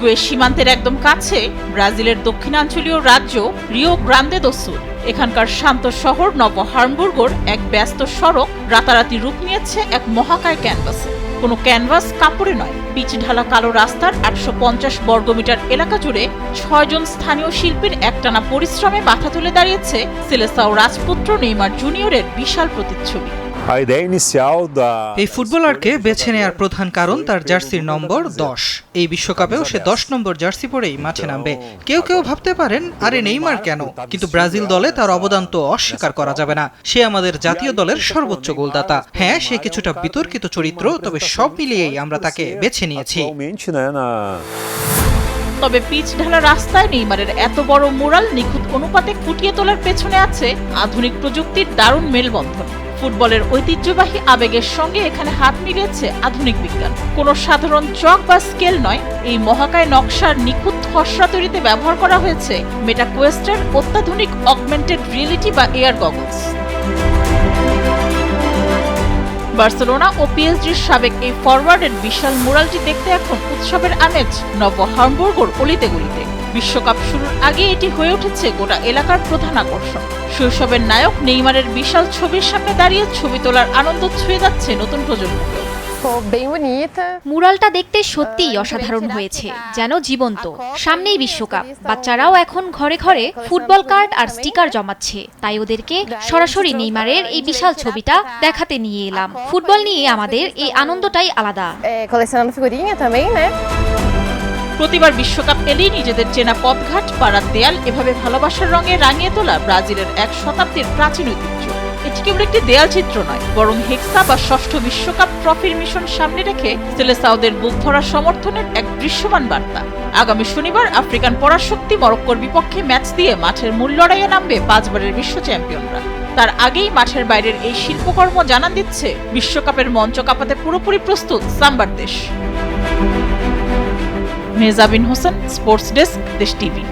Uruguay সীমান্তের একদম কাছে ব্রাজিলের দক্ষিণাঞ্চলীয় রাজ্য রিও গ্রান্দে দো সুর। এখানকার শান্ত শহর নব হামবুর্গের এক ব্যস্ত সড়ক রাতারাতি রূপ নিয়েছে এক মহাকায় ক্যানভাসে। কোনো ক্যানভাস কাপড়ে নয়, পিচ ঢালা কালো রাস্তার 850 বর্গমিটার এলাকা জুড়ে 6 জন স্থানীয় শিল্পীর একটানা পরিশ্রমে মাথা তুলে দাঁড়িয়েছে সেলেসাও রাজপুত্র নেইমার জুনিয়রের বিশাল প্রতিচ্ছবি। এই ফুটবলারকে বেছে নেয়ার প্রধান কারণ তার জার্সির নম্বর 10। এই বিশ্বকাপেও সে 10 নম্বর জার্সি পরেই মাঠে নামবে। কেউ কেউ ভাবতে পারেন আরে নেইমার কেন, কিন্তু ব্রাজিল দলে তার অবদান তো অস্বীকার করা যাবে না। সে আমাদের জাতীয় দলের সর্বোচ্চ গোলদাতা। হ্যাঁ, সে কিছুটা বিতর্কিত চরিত্র, তবে সব মিলিয়েই আমরা তাকে বেছে নিয়েছি। তবে পিচ ঢালা রাস্তায় নেইমারের এত বড় মুরাল নিখুঁত অনুপাতে ফুটিয়ে তোলার পেছনে আছে আধুনিক প্রযুক্তির দারুণ মেলবন্ধন। ফুটবলের ঐতিহ্যবাহী আবেগের সঙ্গে এখানে হাত মিলিয়েছে আধুনিক বিজ্ঞান। কোনো সাধারণ চক বা স্কেল নয়, এই মহাকায় নকশার নিখুঁত খসড়া তৈরিতে ব্যবহার করা হয়েছে মেটাকোয়েস্টের অত্যাধুনিক অগমেন্টেড রিয়েলিটি বা এয়ার গগলস। বার্সেলোনা ও পিএসজির সাবেক এই ফরওয়ার্ডের বিশাল মুরালটি দেখতে এখন উৎসবের আমেজ নব হামবুর্গের অলিতে গলিতে। বিশ্বকাপ শুরুর আগে এটি হয়ে উঠেছে গোটা এলাকার প্রধান আকর্ষণ। শৈশবের নায়ক নেইমারের বিশাল ছবির সামনে দাঁড়িয়ে ছবি তোলার আনন্দ ছুঁয়ে যাচ্ছে নতুন প্রজন্মকে। মুরালটা দেখতে সত্যিই অসাধারণ হয়েছে, যেন জীবন্ত। সামনেই বিশ্বকাপ, বাচ্চারাও এখন ঘরে ঘরে ফুটবল কার্ড আর স্টিকার জমাচ্ছে, তাই ওদেরকে সরাসরি নেইমারের এই বিশাল ছবিটা দেখাতে নিয়ে এলাম। ফুটবল নিয়ে আমাদের এই আনন্দটাই আলাদা। প্রতিবার বিশ্বকাপ এলেই নিজেদের চেনা পথঘাট, পাড়ার দেয়াল এভাবে ভালোবাসার রঙে রাঙিয়ে তোলা ব্রাজিলের এক শতাব্দীর প্রাচীন ঐতিহ্য। এটি কেবল একটি দেয়াল চিত্র নয়, বরং হেক্সা বা ষষ্ঠ বিশ্বকাপ ট্রফির মিশন সামনে রেখে সেলেসাওদের বুক ভরা সমর্থনের এক দৃশ্যমান বার্তা। আগামী শনিবার আফ্রিকান পরাশক্তি মরক্কোর বিপক্ষে ম্যাচ দিয়ে মাঠের মূল লড়াইয়ে নামবে 5 বারের বিশ্ব চ্যাম্পিয়নরা। তার আগেই মাঠের বাইরের এই শিল্পকর্ম জানান দিচ্ছে বিশ্বকাপের মঞ্চ কাঁপাতে পুরোপুরি প্রস্তুত সাম্বার দেশ। মেহজাবিন হোসেন, স্পোর্টস ডেস্ক, দেশ টিভি।